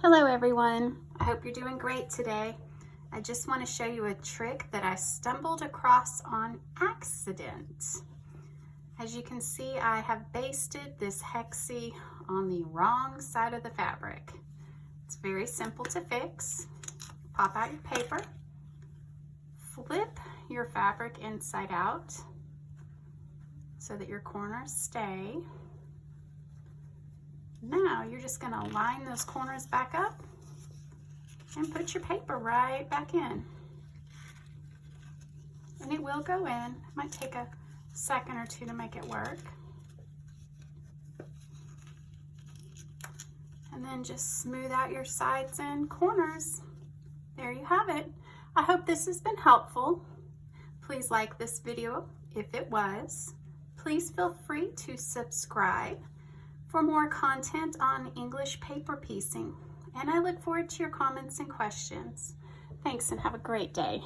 Hello everyone, I hope you're doing great today. I just want to show you a trick that I stumbled across on accident. As you can see, I have basted this hexie on the wrong side of the fabric. It's very simple to fix. Pop out your paper, flip your fabric inside out so that your corners stay. Now you're just going to line those corners back up and put your paper right back in. And it will go in. It might take a second or two to make it work. And then just smooth out your sides and corners. There you have it. I hope this has been helpful. Please like this video if it was. Please feel free to subscribe for more content on English paper piecing. And I look forward to your comments and questions. Thanks and have a great day.